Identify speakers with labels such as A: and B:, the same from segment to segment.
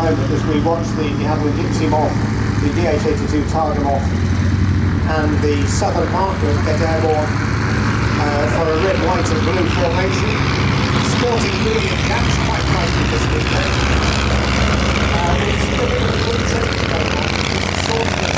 A: moment as we watch the Dixie Moth, the DH-82 Targa Moth and the Southern Marklet get airborne for a red, white and blue formation, sporting brilliant gaps quite nicely this weekend. It's a bit of a good change going on. It's sort of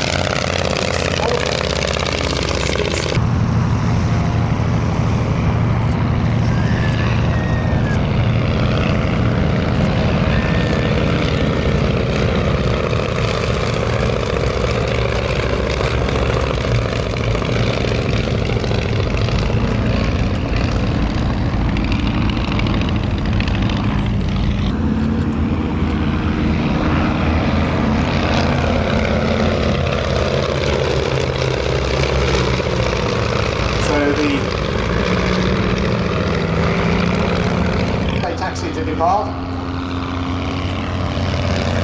A: taxi to depart.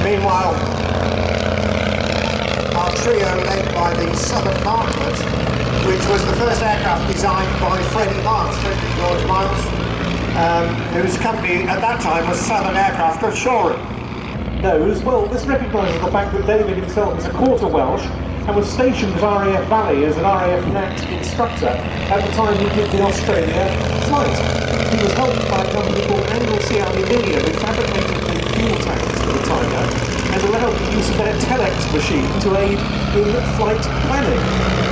A: Meanwhile, our trio led by the Southern Marklet, which was the first aircraft designed by Frederick George Miles, whose company at that time was Southern Aircraft of Shoreham.
B: Knows, well, this recognises the fact that David himself is a quarter Welsh and was stationed at RAF Valley as an RAF NAT instructor at the time he did the Australia flight. He was helped by a company called Anglesey Aluminium who fabricated the fuel tanks for the Tiger and allowed the use of their telex machine to aid in flight planning.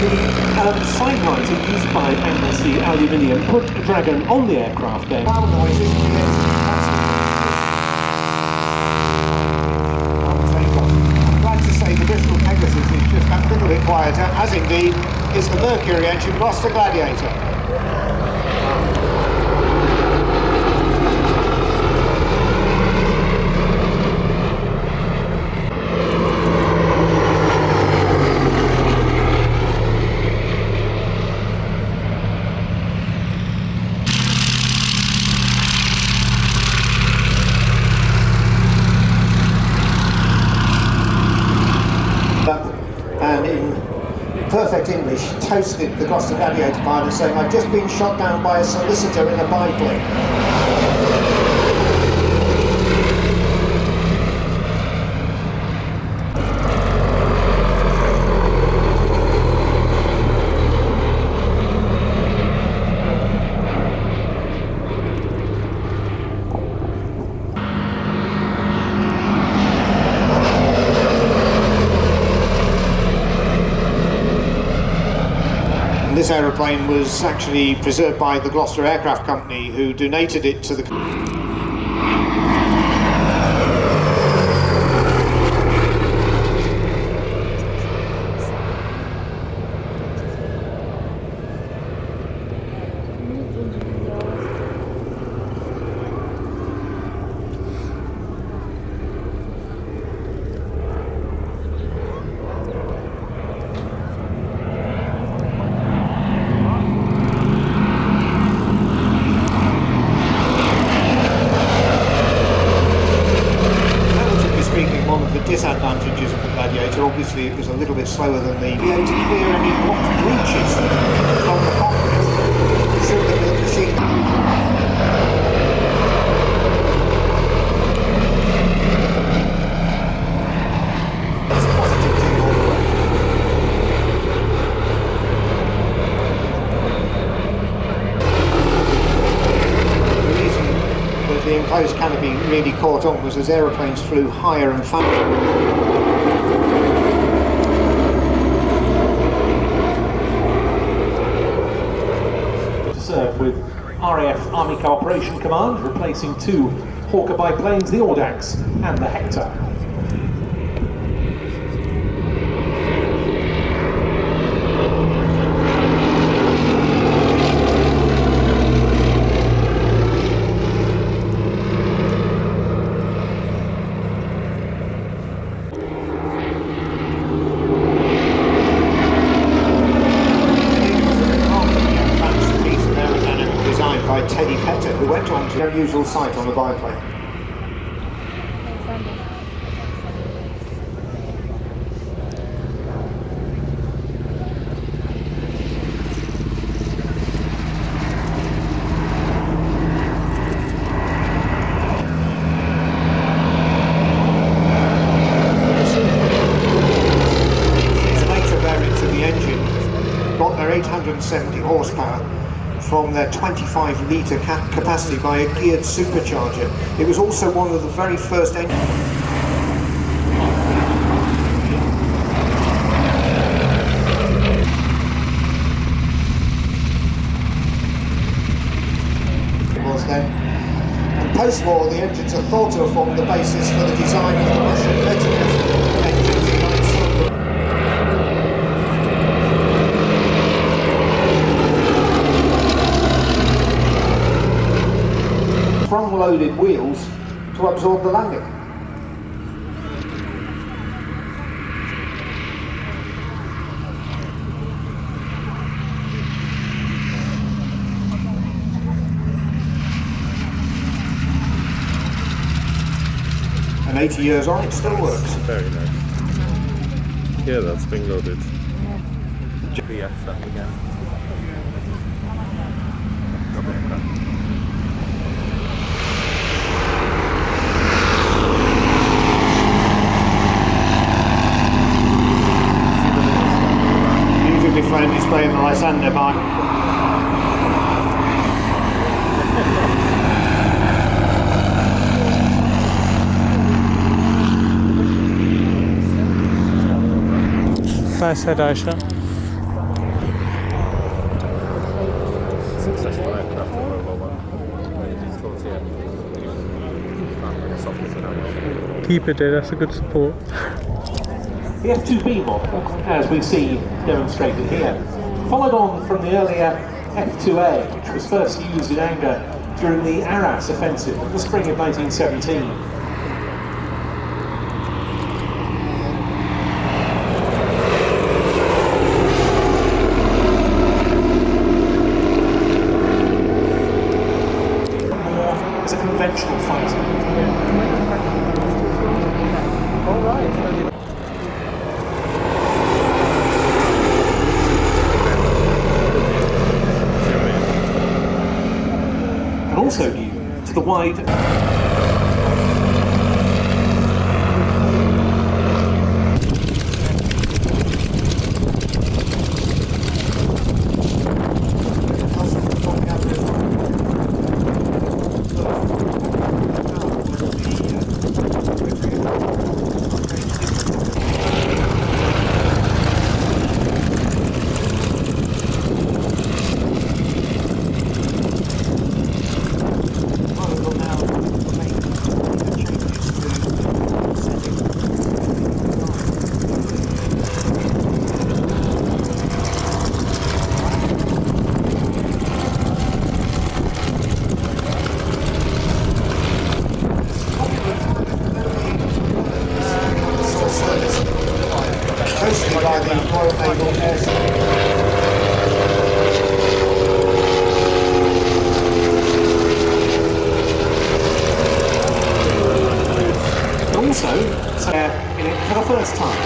B: The sign writing used by Anglesey Aluminium put the Dragon on the aircraft then.
A: Power noises. The Bristol Pegasus is just that little bit quieter, as indeed is the Mercury engine Gloucester Gladiator. And in perfect English toasted the Gloucester Gladiator pilot, saying, "I've just been shot down by a solicitor in a biplane." This aeroplane was actually preserved by the Gloucester Aircraft Company, who donated it to the... disadvantages of the Gladiator. Obviously it was a little bit slower than the... Be able to clear any blocked breaches from the cockpit through the build machine. That's a positive thing all the way. The reason that the enclosed canopy really caught on was as aeroplanes flew higher and faster.
B: Served with RAF Army Cooperation Command, replacing two Hawker biplanes, the Audax and the Hector. By Teddy Petter, who went on to an unusual sight on the biplane.
A: got their 870 horsepower from their 25-litre capacity by a geared supercharger. It was also one of the very first engines. Then. And post-war, the engines are thought to have formed the basis for the design of the Russian Veteran engines in 1900. Front-loaded wheels to absorb the landing. And 80 years on, it still works.
C: Very nice. Yeah, that's being loaded. GPS stuff again.
A: Musically friendly spray in the Lysander by.
D: Nice head, Aisha.
C: Successful aircraft for World War I.
D: Keep it there, that's a good support.
B: The F2B model, as we see demonstrated here, followed on from the earlier F2A, which was first used in anger during the Arras offensive in the spring of 1917. As a conventional fighter. And also due to the wide mostly by the Royal Naval Air Service. Also, in it for the first time.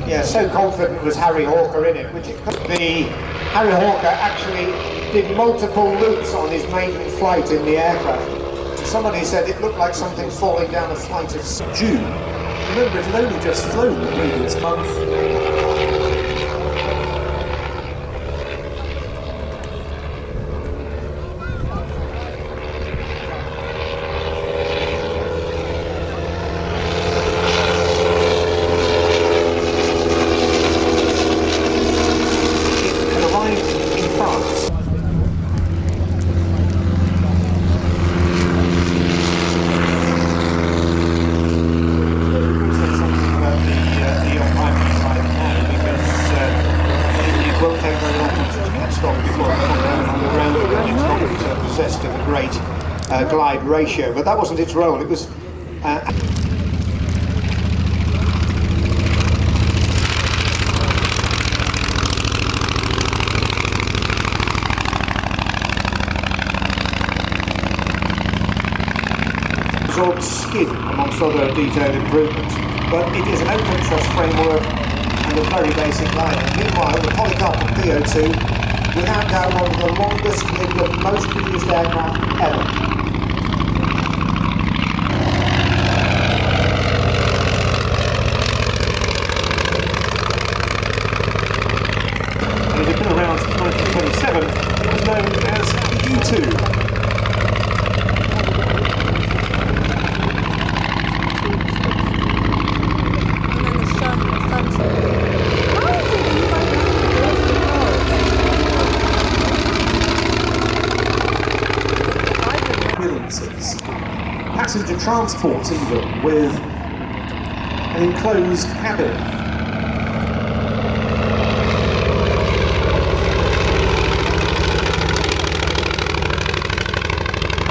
B: Yeah, so confident was Harry Hawker in it, which it could be. Harry Hawker actually did multiple loops on his maiden flight in the aircraft. Somebody said it looked like something falling down a flight of June. Remember, it had only just flown the previous month. Possessed of a great glide ratio, but that wasn't its role. It was absorbed skid amongst other detailed improvements, but it is an open truss framework and a very basic liner. Meanwhile, the Polycarp PO2, without doubt one of the longest lived and most used aircraft ever. passenger transports even, with an enclosed cabin.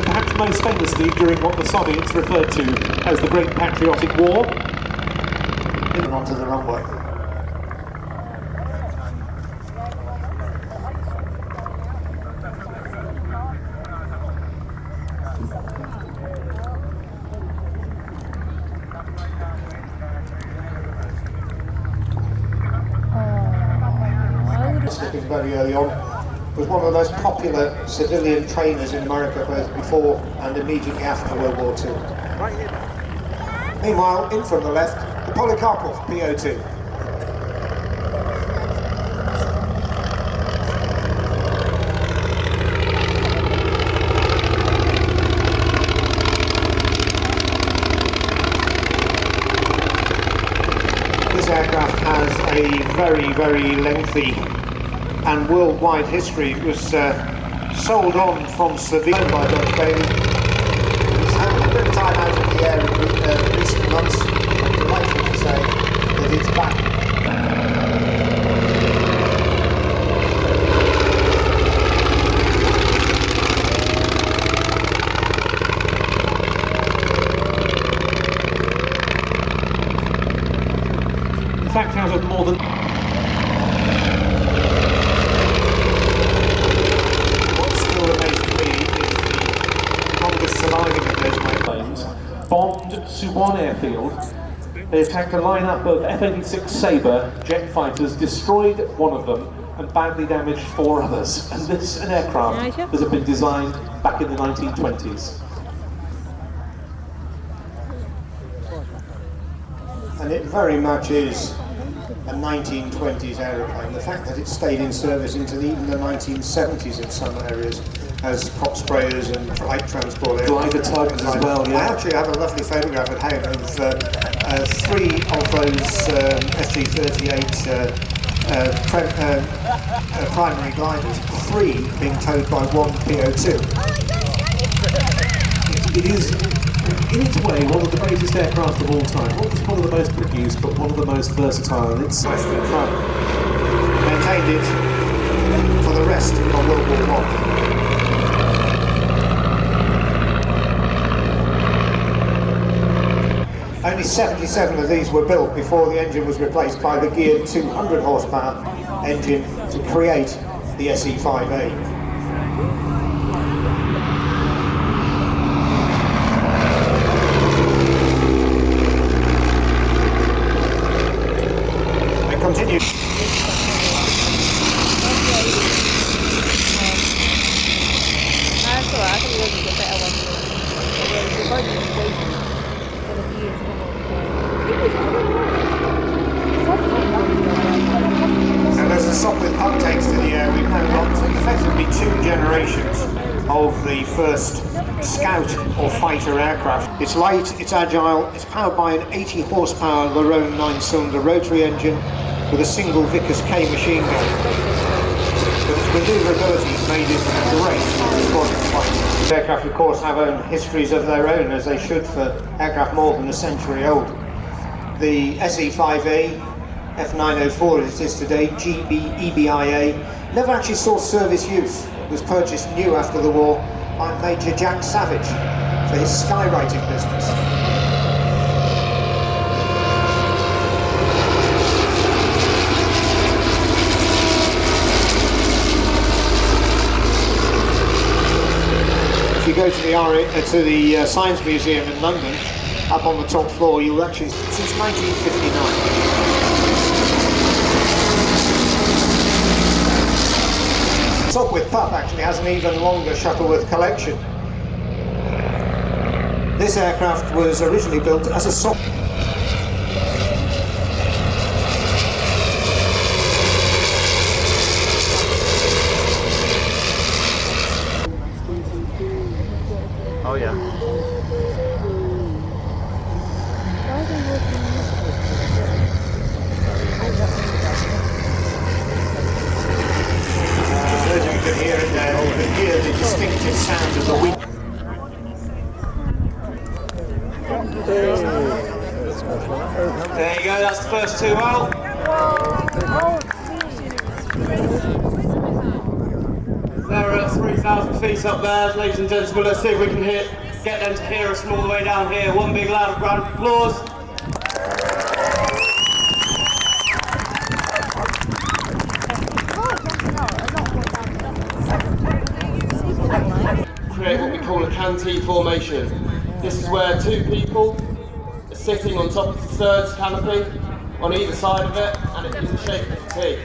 B: Perhaps most famously during what the Soviets referred to as the Great Patriotic War.
A: Onto the runway. Slipping very early on, was one of the most popular civilian trainers in America both before and immediately after World War II. Meanwhile, in from the left, the Polikarpov PO2. This aircraft has a very, very lengthy and worldwide history. It was sold on from Slovenia by Dr. Bailey. It's had a little bit of time out of the air in recent months. I'm delighted to say that it's back.
B: In fact, out of more than... bombed Suwon airfield. They attacked a lineup of F-86 Sabre jet fighters, destroyed one of them and badly damaged 4 others. And this an aircraft that had been designed back in the 1920s.
A: And it very much is a 1920s aeroplane. The fact that it stayed in service into even the 1970s in some areas as prop sprayers and flight transport.
B: Glider tugs as well, yeah.
A: I actually have a lovely photograph at home of 3 of those SG-38 primary gliders, 3 being towed by 1 PO2.
B: It is, in its way, one of the greatest aircraft of all time. Not just one of the most produced, but one of the most versatile. It's
A: Western Front maintained it for the rest of World War I. Only 77 of these were built before the engine was replaced by the geared 200 horsepower engine to create the SE-5A. They continue. And as the Shuttleworth pump takes to the air, we've now got effectively 2 generations of the first scout or fighter aircraft. It's light, it's agile, it's powered by an 80 horsepower Larone 9-cylinder rotary engine with a single Vickers K machine gun. But its maneuverability made it a great squadron fighter. Aircraft, of course, have own histories of their own, as they should for aircraft more than a century old. The SE-5A, F904 as it is today, EBIA, never actually saw service use. It was purchased new after the war by Major Jack Savage for his skywriting business. If you go to the Science Museum in London, up on the top floor, you'll actually, since 1959. Shuttleworth Pup actually has an even longer Shuttleworth collection. This aircraft was originally built as a soft.
C: Oh yeah.
A: You can hear the distinctive sound of the wind. There you go, that's the first two out. They're at 3,000 feet up there, ladies and gentlemen. Let's see if we can get them to hear us from all the way down here. One big loud round of applause. Create what we call a canty formation. This is where two people are sitting on top of the third canopy on either side of it, and it's in the shape of a T.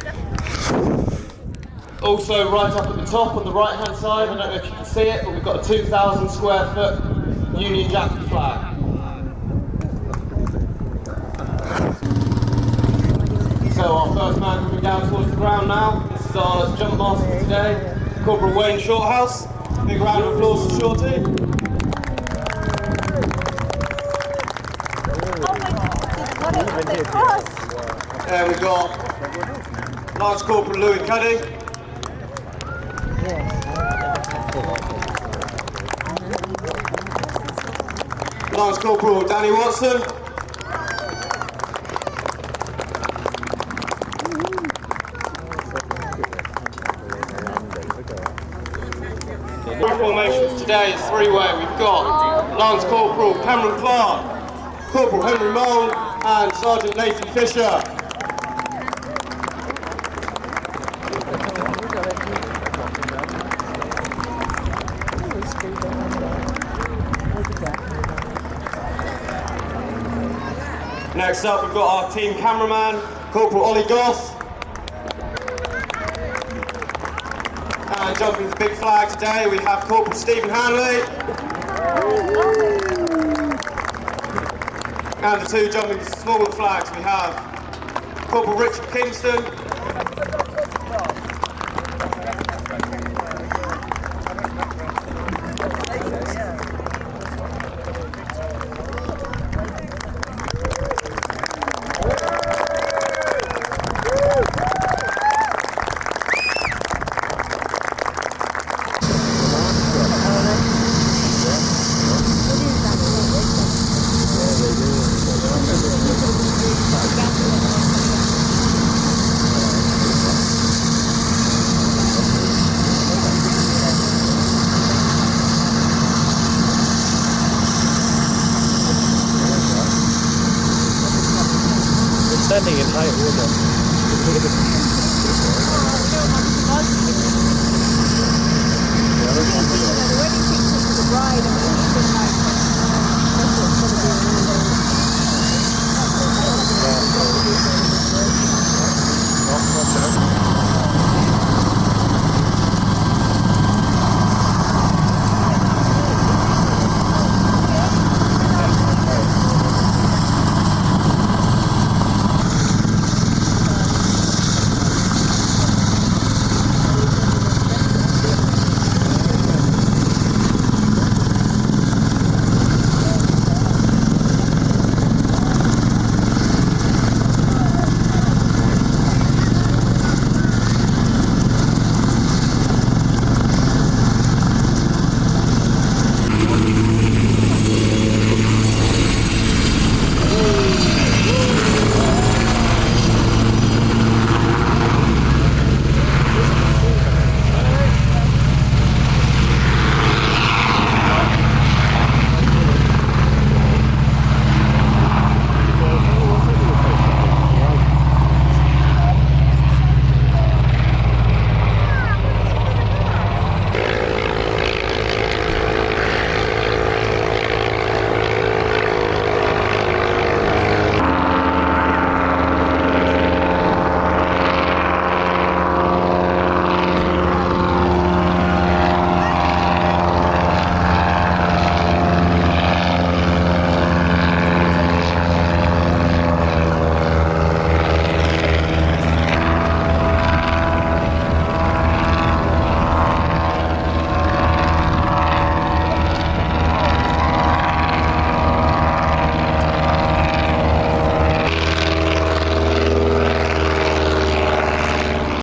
A: Also, right up at the top on the right hand side, I don't know if you can see it, but we've got a 2,000 square foot Union Jack flag. So our first man coming down towards the ground now. This is our jump master today, Corporal Wayne Shorthouse. Big round of applause for Shorty. And we've got Lance Corporal Louis Cuddy. Lance Corporal Danny Watson. Our formations today is three-way. We've got Lance Corporal Cameron Clark, Corporal Henry Mole, and Sergeant Nathan Fisher. Next up, we've got our team cameraman, Corporal Ollie Goss. And jumping the big flag today, we have Corporal Stephen Hanley. And the two jumping the smaller flags, we have Corporal Richard Kingston.
C: Standing in high order.
D: The wedding pictures of the bride and the